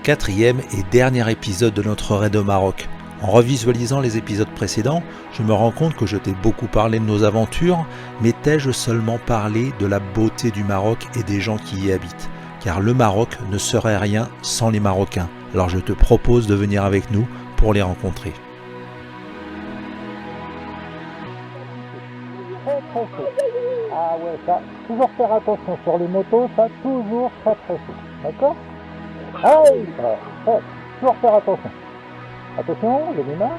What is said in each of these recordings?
Quatrième et dernier épisode de notre raid au Maroc. En revisualisant les épisodes précédents, je me rends compte que je t'ai beaucoup parlé de nos aventures, mais t'ai-je seulement parlé de la beauté du Maroc et des gens qui y habitent ? Car le Maroc ne serait rien sans les Marocains. Alors je te propose de venir avec nous pour les rencontrer. Très chaud. Ah ouais, ça, toujours faire attention sur les motos, ça, toujours très chaud. D'accord ? Allez, toujours faire attention. Attention, le démarre.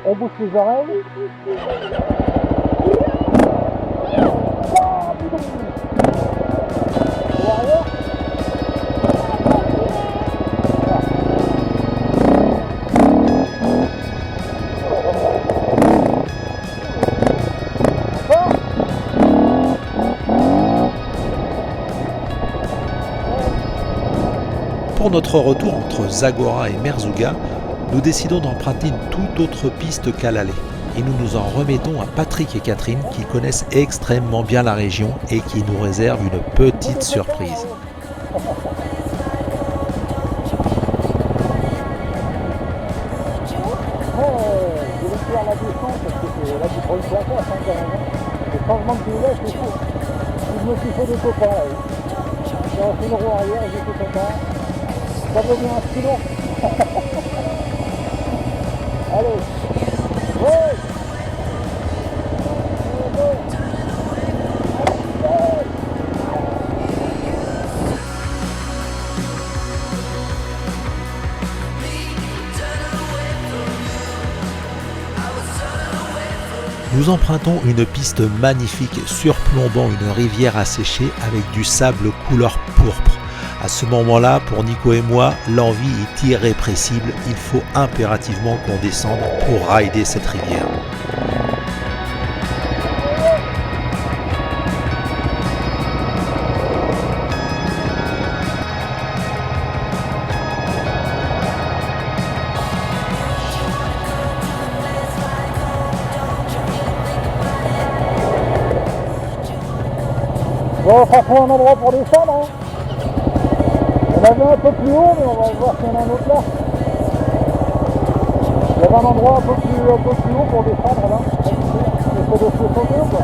On bouge les oreilles. Warrior. Pour notre retour entre Zagora et Merzouga, nous décidons d'emprunter une toute autre piste qu'à l'aller. Et nous nous en remettons à Patrick et Catherine qui connaissent extrêmement bien la région et qui nous réservent une petite surprise. Je vais faire la descente parce que c'est là du premier placage, quand même. Le changement de pilote, c'est chaud. Je me suis fait des copains là. J'ai fait une roue arrière, j'ai fait comme ça. Ça vaut bien un stylo. Allez. Ouais. Nous empruntons une piste magnifique surplombant une rivière asséchée avec du sable couleur pourpre. À ce moment-là, pour Nico et moi, l'envie est irrépressible. Il faut impérativement qu'on descende pour rider cette rivière. Bon, ça fait un endroit pour descendre. Hein. On avait un peu plus haut, mais on va voir s'il y en a un autre là. Il y avait un endroit un peu plus haut pour descendre là. Il faut de se sauter ou quoi ?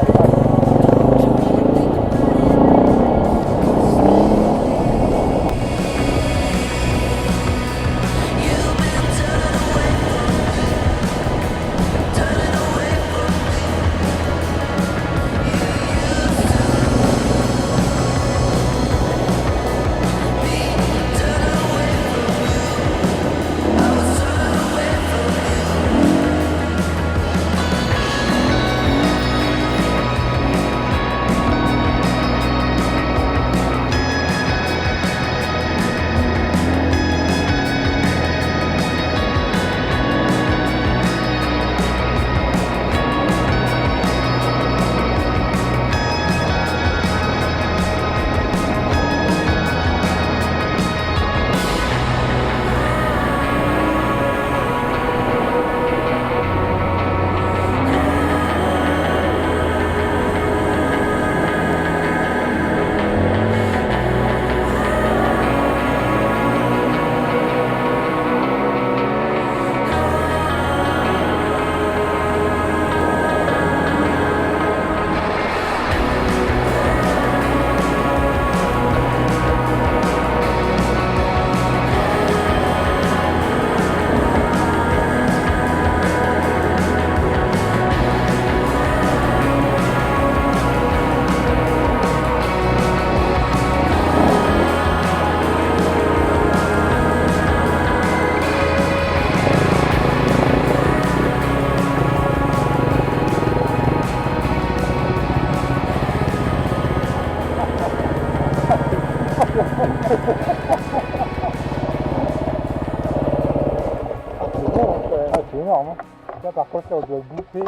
C'est énorme. Hein. Là, par contre, là, on doit bouffer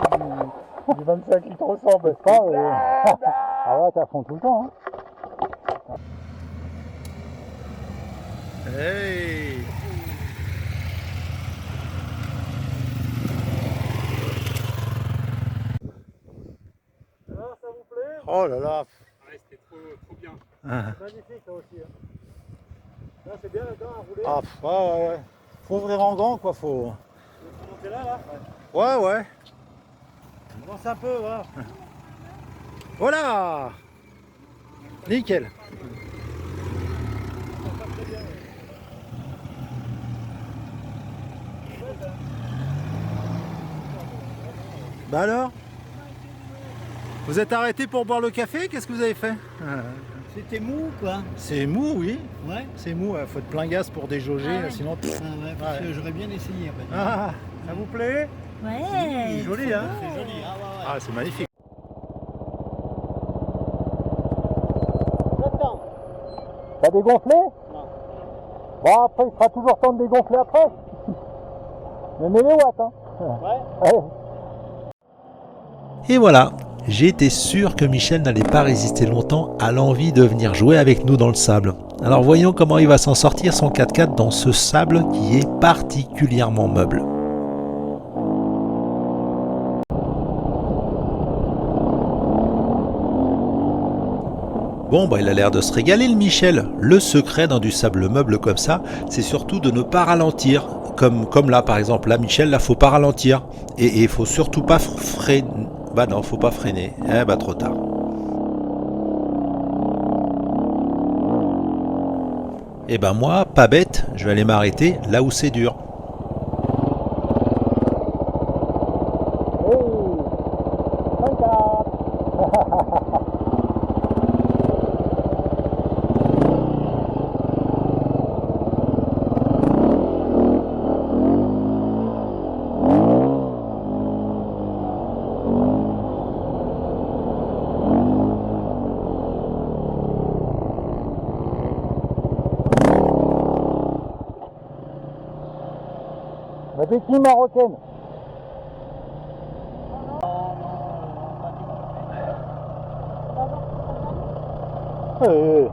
du 25 litres au 100, n'est-ce pas Ah ouais, t'es à fond tout le temps. Hein. Hey! Alors, ça vous plaît? Oh là là! Ouais, c'était trop bien. Ah. Magnifique, ça aussi. Hein. Là, c'est bien là-dedans à rouler. Ah, ouais. Faut ouvrir en grand, quoi, faut... Faut monter là. Ouais. On avance un peu, voilà. Voilà. Nickel. Bah alors? Vous êtes arrêté pour boire le café? Qu'est-ce que vous avez fait? C'était mou, quoi. C'est mou, oui. Ouais. C'est mou, faut être plein gaz pour déjauger, Ah ouais. sinon... Ah ouais, parce que j'aurais bien essayé. En fait. Ah, ça vous plaît? Ouais. Joli, hein? C'est joli, hein, ouais. Ah, c'est magnifique. J'attends. T'as dégonflé? Non. Bon, après, il sera toujours temps de dégonfler après. Mais mets les watts, hein. Ouais. Et voilà, j'ai été sûr que Michel n'allait pas résister longtemps à l'envie de venir jouer avec nous dans le sable. Alors voyons comment il va s'en sortir son 4x4 dans ce sable qui est particulièrement meuble. Bon, il a l'air de se régaler le Michel. Le secret dans du sable meuble comme ça, c'est surtout de ne pas ralentir. Comme là par exemple, là Michel, là faut pas ralentir. Et il faut surtout pas freiner. Bah non, faut pas freiner. Trop tard. Et moi, pas bête, je vais aller m'arrêter là où c'est dur. La béquille marocaine. C'est lourd,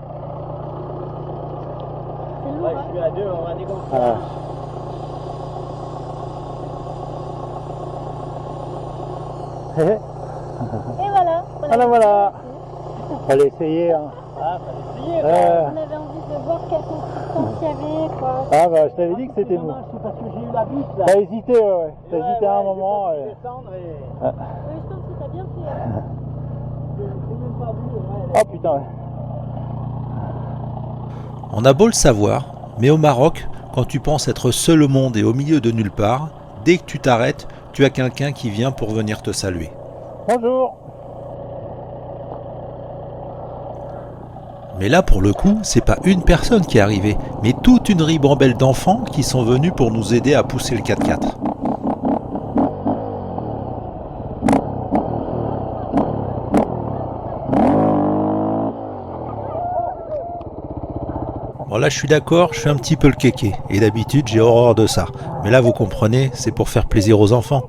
Ouais, hein. je suis à deux, on va dégonfler. Voilà. Et voilà. Voilà. Fallait essayer, hein. Ah, fallait essayer. On avait envie de voir quelle consistance il y avait, quoi. Ah bah je t'avais dit que c'était mou. C'est parce que j'ai eu la bite là. T'as hésité, ouais. T'as hésité à un moment. J'ai pas pu descendre et Oui, je pense que t'as bien fait. Hein. j'ai même pas vu. Ouais, Oh putain, ouais. On a beau le savoir, mais au Maroc, quand tu penses être seul au monde et au milieu de nulle part, dès que tu t'arrêtes, tu as quelqu'un qui vient pour venir te saluer. Bonjour. Mais là, pour le coup, c'est pas une personne qui est arrivée, mais toute une ribambelle d'enfants qui sont venus pour nous aider à pousser le 4x4. Bon là, je suis d'accord, je fais un petit peu le kéké, et d'habitude, j'ai horreur de ça. Mais là, vous comprenez, c'est pour faire plaisir aux enfants.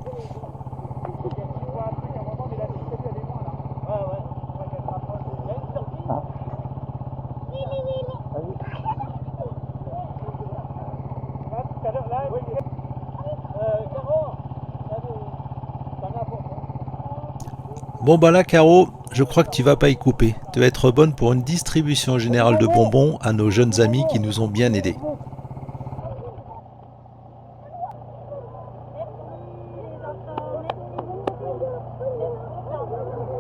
Bon là Caro, je crois que tu vas pas y couper. Tu vas être bonne pour une distribution générale de bonbons à nos jeunes amis qui nous ont bien aidés.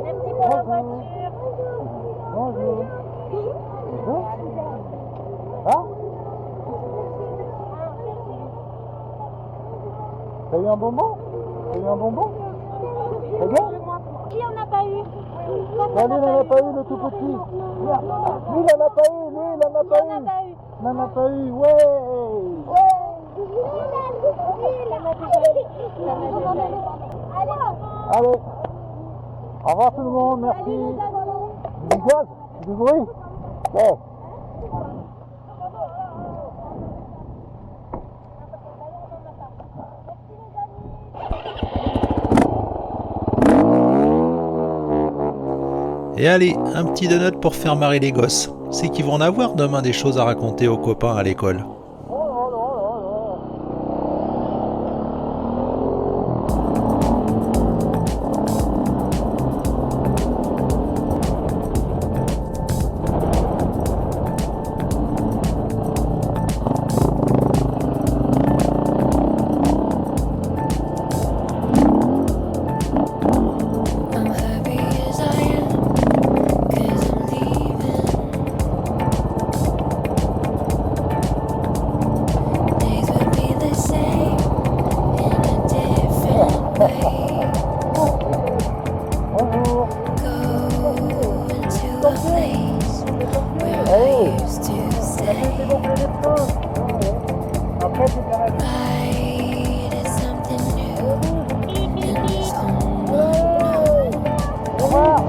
Merci pour la voiture. Bonjour. Bonjour. Ah, t'as eu un bonbon? T'as eu un bonbon? C'est bien? Qui en a pas eu? Bah, lui, il n'en a pas eu, le tout petit. Lui, il n'en a pas eu, lui, il n'en a pas eu. Il n'en a pas eu, ouais. Allez. Au revoir tout le monde, merci. Du gaz? Du bruit? Ouais. Et allez, un petit donut pour faire marrer les gosses. C'est qu'ils vont en avoir demain des choses à raconter aux copains à l'école. Bonjour. Hey, ça fait dégonfler les pneus. Après, c'est bien la Au revoir.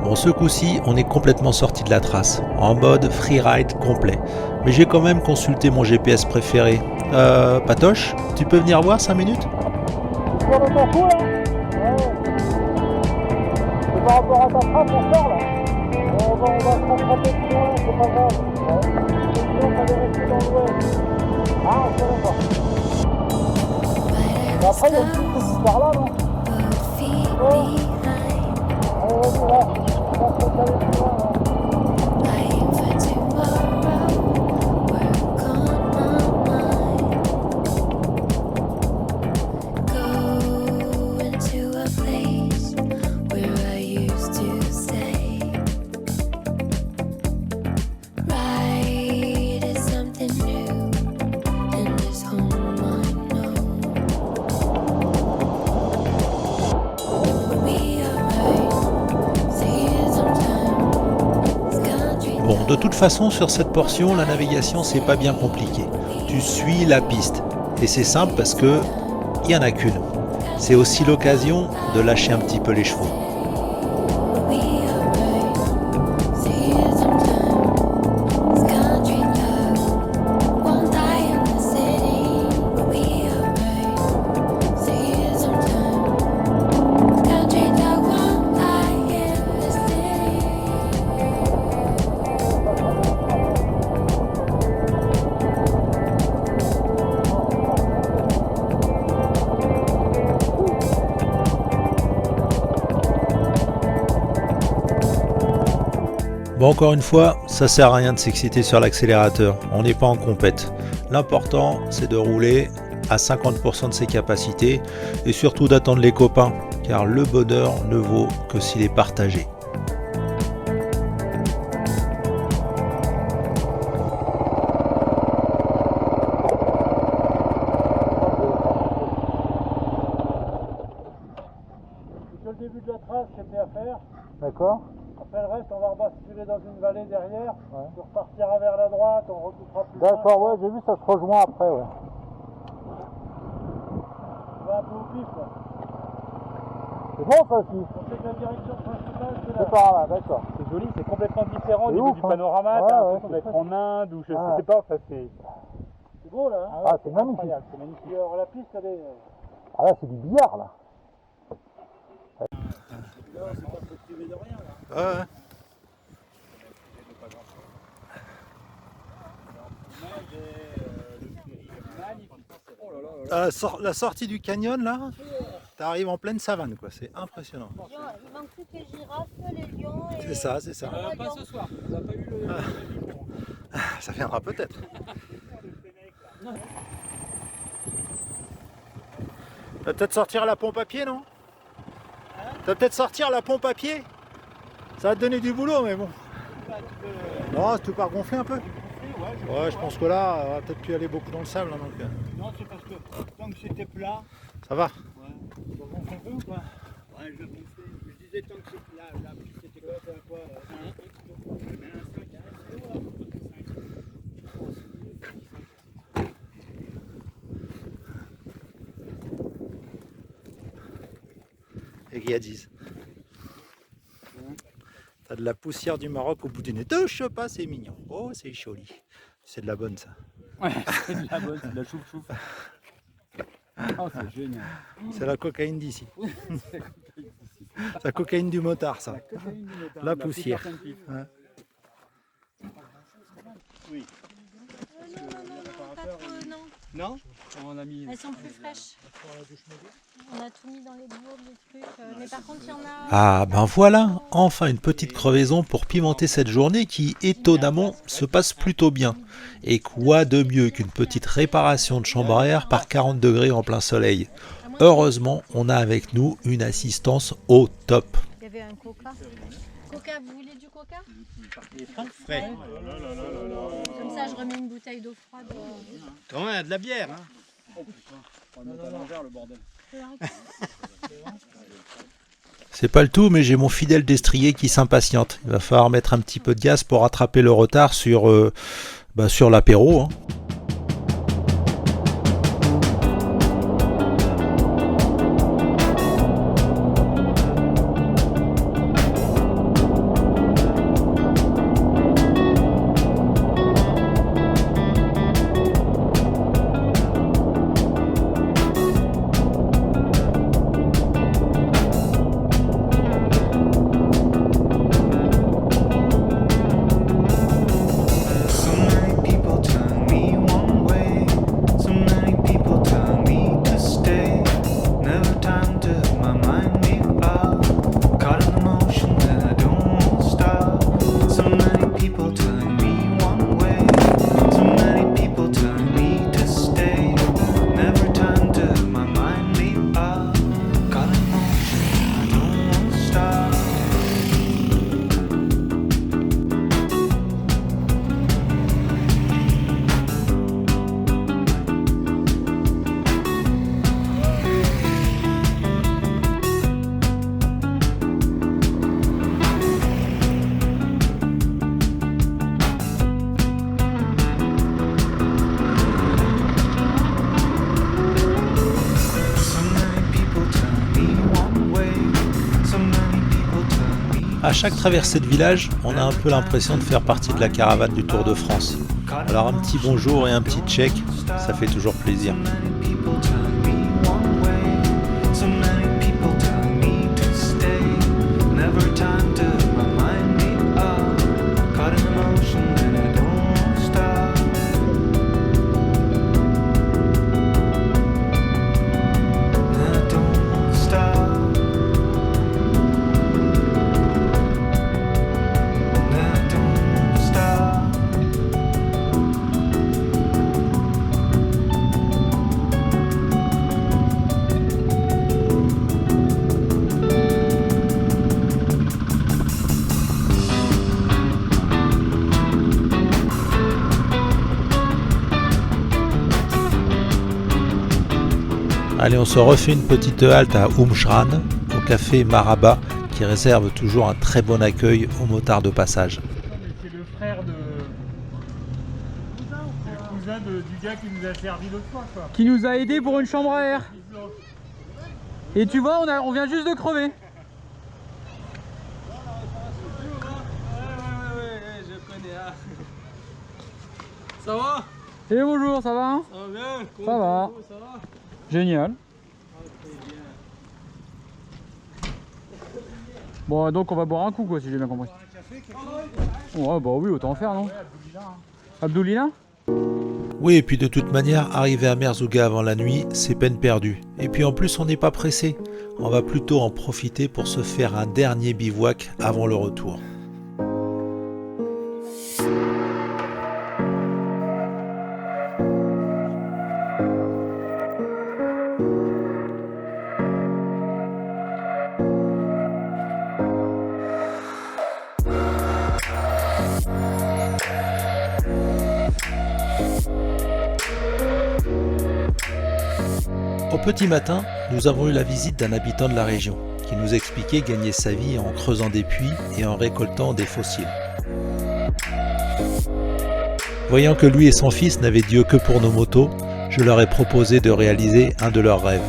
Bon, ce coup-ci, on est complètement sorti de la trace, en mode freeride complet. Mais j'ai quand même consulté mon GPS préféré. Patoche, tu peux venir voir 5 minutes? Tu sors de ton coup là? Ouais. C'est par rapport à ta trace, on sort là. On va se rattraper plus loin, c'est pas grave. Ouais. Sinon, ça va rester dans l'ouest. Ah, ok, d'accord. Mais après, il y a une piste aussi par là, non? Oh. Allez, vas-y, là. On va se caler plus loin, là. Bon, de toute façon, sur cette portion, la navigation, c'est pas bien compliqué. Tu suis la piste. Et c'est simple parce que il n'y en a qu'une. C'est aussi l'occasion de lâcher un petit peu les chevaux. Bon, encore une fois, ça sert à rien de s'exciter sur l'accélérateur, on n'est pas en compète. L'important, c'est de rouler à 50% de ses capacités et surtout d'attendre les copains, car le bonheur ne vaut que s'il est partagé. C'est que le début de la trace qui était à faire. D'accord. Après le reste, on va rebasculer dans une vallée derrière. Ouais. On repartira vers la droite, on recoupera plus loin. D'accord, ouais, j'ai vu, ça se rejoint après, ouais. On va un peu au pif, là. C'est bon, ça aussi. On sait que la direction principale, c'est là. C'est par là, d'accord. C'est joli, c'est complètement différent au niveau ouf, du panorama. Ouais, T'as ouais, l'impression d'être en Inde ou je Ah. sais pas. Enfin, c'est beau, là. Hein. ah ouais, Ah, c'est magnifique. incroyable, c'est magnifique. Et alors, la piste, elle est... Ah là, c'est du billard, là. Là, c'est pas faut priver de rien, là. Ouais. La sortie du canyon là, t'arrives en pleine savane quoi, c'est impressionnant. Il manque plus que les girafes, les lions et... C'est ça, c'est ça. Pas ce soir, on n'a pas eu le... Ça viendra peut-être. Tu vas peut-être sortir la pompe à pied, non? Tu vas peut-être sortir la pompe à pied? Ça va te donner du boulot, mais bon. Non, tu peux pas gonfler un peu? Ouais, je pense que là, on va peut-être plus aller beaucoup dans le sable. Hein, donc... Non, c'est parce que tant que c'était plat, Ça va? ouais. Tu vas gonfler un peu ou pas? Ouais, je gonflais. Je disais tant que c'était là, la pluie c'était quoi? C'était quoi? Un kilo. Mais un 5 kilo là. Et Guiadise. T'as de la poussière du Maroc au bout du nez. Touche pas, c'est mignon. Oh, c'est joli. C'est de la bonne ça. Ouais, c'est de la bonne, c'est de la chouf-chouf. Oh, c'est génial. C'est la cocaïne d'ici. C'est la cocaïne d'ici. La cocaïne du motard, ça. Cocaïne du motard, La poussière. plein de pif. Ouais. Oui. Non, pas trop, non. Non? On a mis. Elles sont plus fraîches. On a tout mis dans les bourgs, les trucs. Mais par contre, il y en a. Ah ben voilà, enfin une petite crevaison pour pimenter cette journée qui, étonnamment, se passe plutôt bien. Et quoi de mieux qu'une petite réparation de chambre à air par 40 degrés en plein soleil. Heureusement, on a avec nous une assistance au top. Il y avait un coca. Coca, vous voulez du coca? Frais. Comme ça, je remets une bouteille d'eau froide. Quand même, de la bière. Hein. On va mettre à l'envers le bordel. C'est pas le tout, mais j'ai mon fidèle destrier qui s'impatiente. Il va falloir mettre un petit peu de gaz pour rattraper le retard sur l'apéro. Hein. À chaque traversée de village, on a un peu l'impression de faire partie de la caravane du Tour de France. Alors un petit bonjour et un petit check, ça fait toujours plaisir. Allez, on se refait une petite halte à Oumchran, au café Maraba, qui réserve toujours un très bon accueil aux motards de passage. C'est le frère de... Le cousin du gars qui nous a servi l'autre fois, quoi. Qui nous a aidé pour une chambre à air. Et tu vois, on vient juste de crever. Ouais, je connais. Ah. Ça va? Et bonjour, ça va? Ça va bien? Ça va. Ça va? Génial. Bon, donc on va boire un coup, quoi, si j'ai bien compris. Ouais, bah oui, autant en faire, non? Abdoulina? Oui, et puis de toute manière, arriver à Merzouga avant la nuit, c'est peine perdue. Et puis en plus, on n'est pas pressé. On va plutôt en profiter pour se faire un dernier bivouac avant le retour. Au petit matin, nous avons eu la visite d'un habitant de la région qui nous expliquait gagner sa vie en creusant des puits et en récoltant des fossiles. Voyant que lui et son fils n'avaient Dieu que pour nos motos, je leur ai proposé de réaliser un de leurs rêves.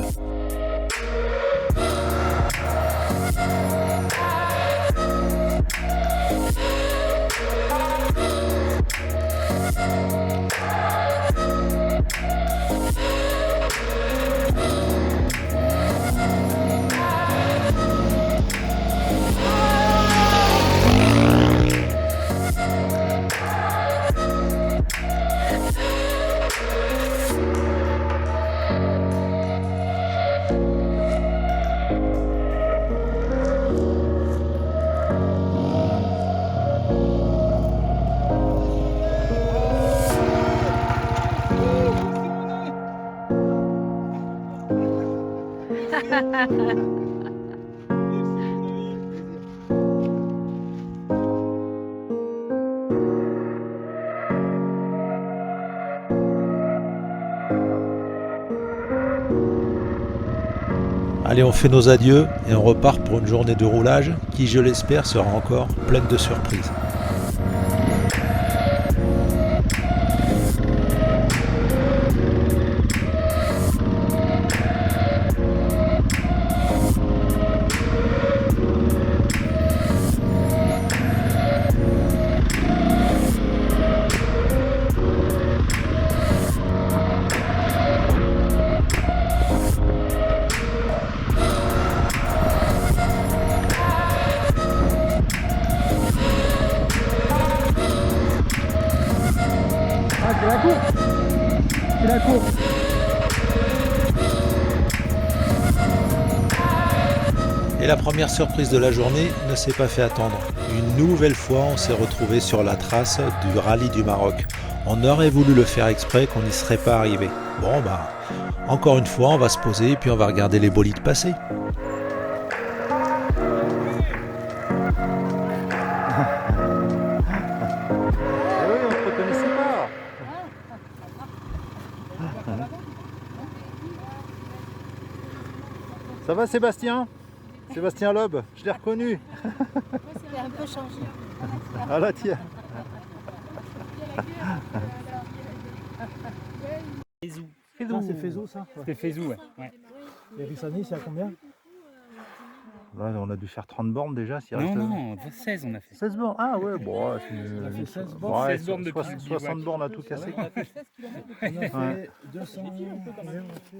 Allez, on fait nos adieux et on repart pour une journée de roulage qui, je l'espère, sera encore pleine de surprises. C'est la course. C'est la course. Et la première surprise de la journée ne s'est pas fait attendre. Une nouvelle fois, on s'est retrouvé sur la trace du rallye du Maroc. On aurait voulu le faire exprès qu'on n'y serait pas arrivé. Bon bah, encore une fois, on va se poser et puis on va regarder les bolides passer. Eh oui, on ne te reconnaissait pas. Ça va Sébastien? Sébastien Loeb, je l'ai reconnu. C'est un peu changé. Ah là tiens. Non, c'est Fézou ça. C'était Fézou, ouais. Et Rissani, c'est à combien? Là, on a dû faire 30 bornes déjà. Non, 16 on a fait. 16 bornes. Ah ouais, bon, ouais, On a fait 16 ouais, bornes. 16 bornes depuis le 60 bivouac. bornes à tout casser. On a fait Ouais. 200.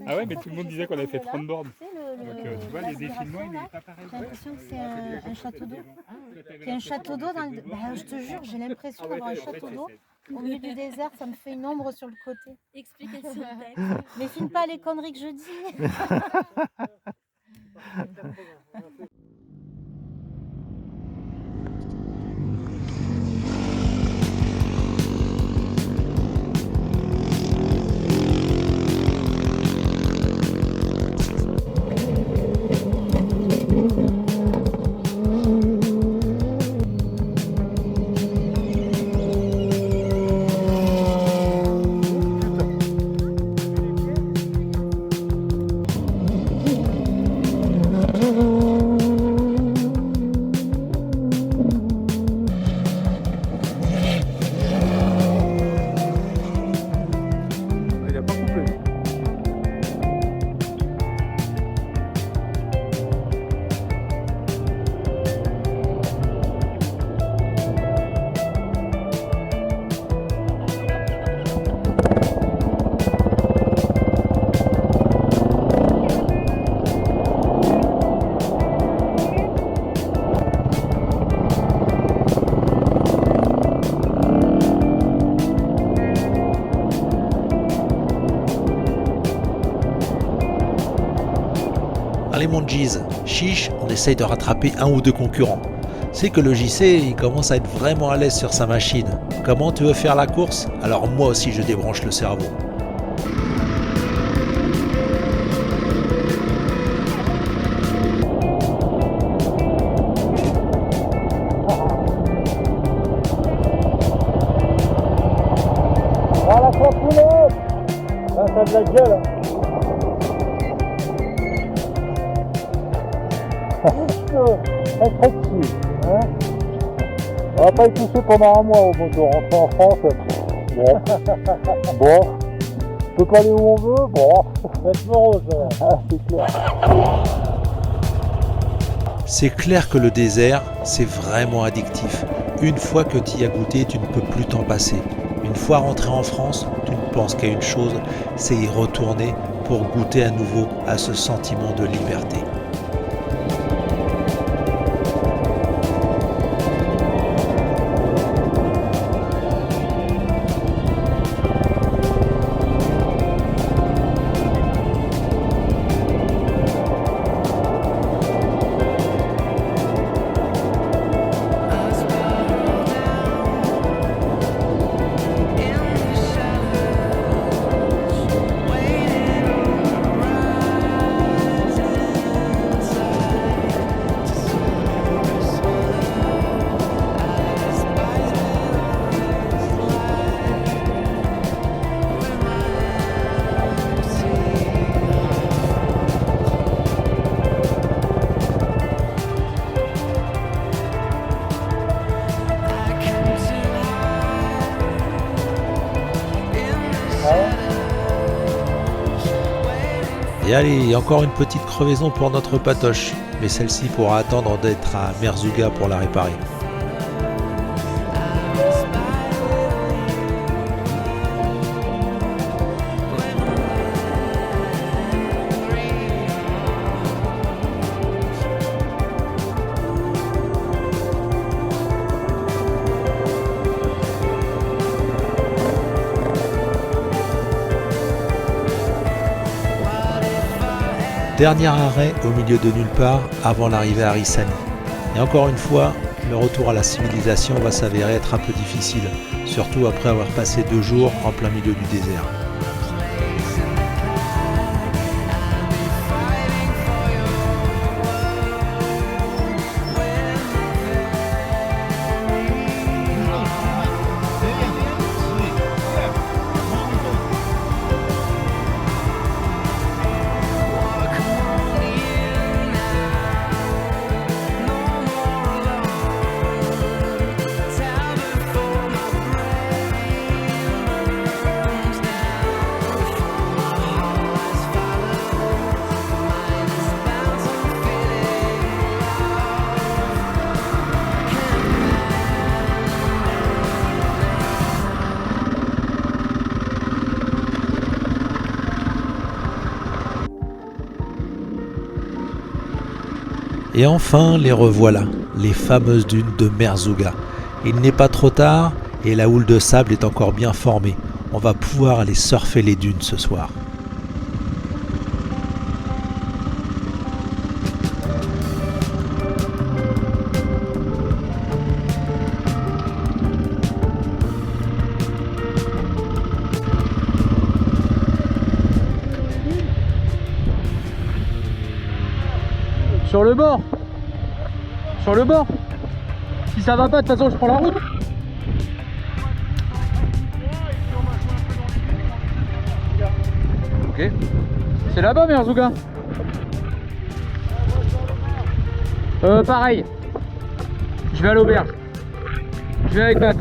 Ah ouais, mais tout le monde disait qu'on avait fait 30 bornes. Tu sais, Donc tu vois, les défilements, il n'est pas pareil. j'ai l'impression que c'est un château d'eau. Il y a un château d'eau dans le... Bah, je te jure, j'ai l'impression d'avoir un château d'eau au milieu du désert. Ça me fait une ombre sur le côté. Explication de texte. Mais filme pas les conneries que je dis. Il a pas coupé. Allez mon Giz, chiche, on essaye de rattraper un ou deux concurrents. C'est que le JC, il commence à être vraiment à l'aise sur sa machine. Comment tu veux faire la course? Alors moi aussi je débranche le cerveau. Ah la crapounette. Là, ça a de la gueule. Un très petit, hein. On va pas y toucher pendant un mois au moto. Rentrer en France, bon. Bon. On peut pas aller où on veut, bon. Vêtements roses, ah, c'est clair. C'est clair que le désert, c'est vraiment addictif. Une fois que tu y as goûté, tu ne peux plus t'en passer. Une fois rentré en France, tu ne penses qu'à une chose, c'est y retourner pour goûter à nouveau à ce sentiment de liberté. Et allez, encore une petite crevaison pour notre patoche, mais celle-ci pourra attendre d'être à Merzouga pour la réparer. Dernier arrêt au milieu de nulle part avant l'arrivée à Rissani. Et encore une fois, le retour à la civilisation va s'avérer être un peu difficile, surtout après avoir passé 2 jours en plein milieu du désert. Et enfin, les revoilà, les fameuses dunes de Merzouga. Il n'est pas trop tard et la houle de sable est encore bien formée. On va pouvoir aller surfer les dunes ce soir. Sur le bord. Sur le bord. Si ça va pas, de toute façon, je prends la route. Ok. C'est là-bas, Merzouga. Pareil. Je vais à l'auberge. Je vais avec Matt.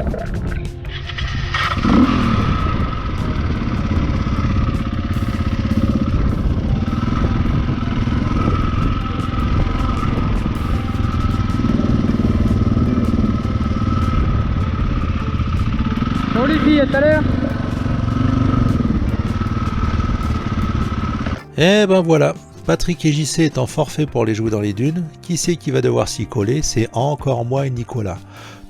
Bon les filles, à tout à l'heure. Et ben voilà, Patrick et JC étant forfaits pour les jouer dans les dunes, qui c'est qui va devoir s'y coller? C'est encore moi et Nicolas.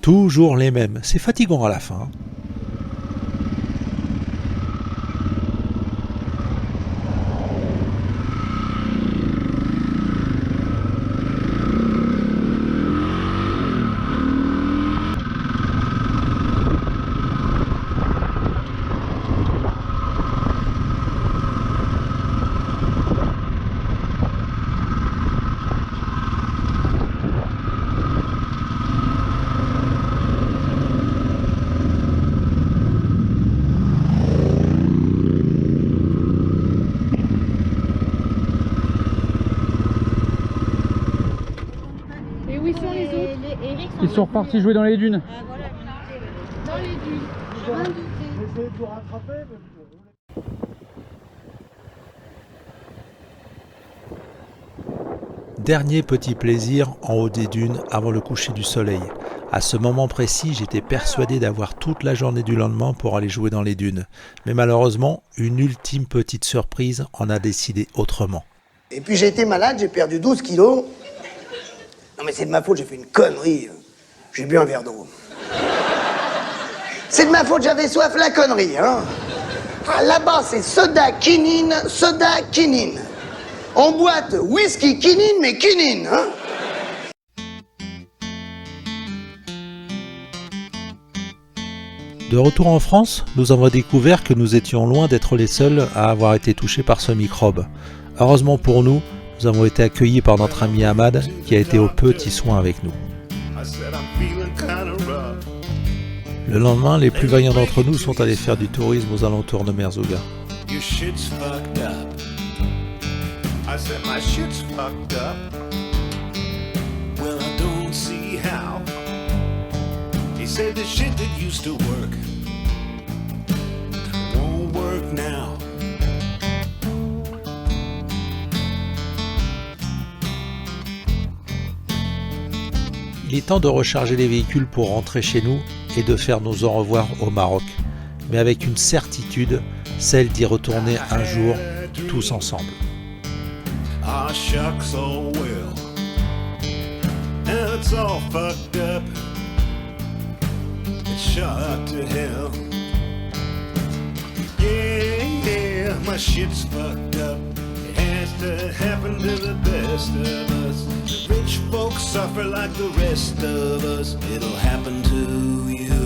Toujours les mêmes, c'est fatigant à la fin. Ils sont repartis jouer dans les dunes. Dans les dunes. J'essaie de vous rattraper, mais... Dernier petit plaisir en haut des dunes avant le coucher du soleil. À ce moment précis, j'étais persuadé d'avoir toute la journée du lendemain pour aller jouer dans les dunes. Mais malheureusement, une ultime petite surprise en a décidé autrement. Et puis j'ai été malade, j'ai perdu 12 kilos. Non mais c'est de ma faute, j'ai fait une connerie. J'ai bu un verre d'eau. C'est de ma faute, j'avais soif, la connerie, hein. Ah, là-bas, c'est soda quinine. En boîte, whisky quinine, mais quinine, hein. De retour en France, nous avons découvert que nous étions loin d'être les seuls à avoir été touchés par ce microbe. Heureusement pour nous, nous avons été accueillis par notre ami Ahmad qui a été aux petits soins avec nous. Le lendemain, les plus vaillants d'entre nous sont allés faire du tourisme aux alentours de Merzouga. Il est temps de recharger les véhicules pour rentrer chez nous et de faire nos au revoir au Maroc, mais avec une certitude, celle d'y retourner un jour tous ensemble. Our shucks, oh well, and it's all fucked up. It's shot to hell. Yeah, my shit's fucked up. It has to happen to the best of us. The rich folks suffer like the rest of us. It'll happen to you.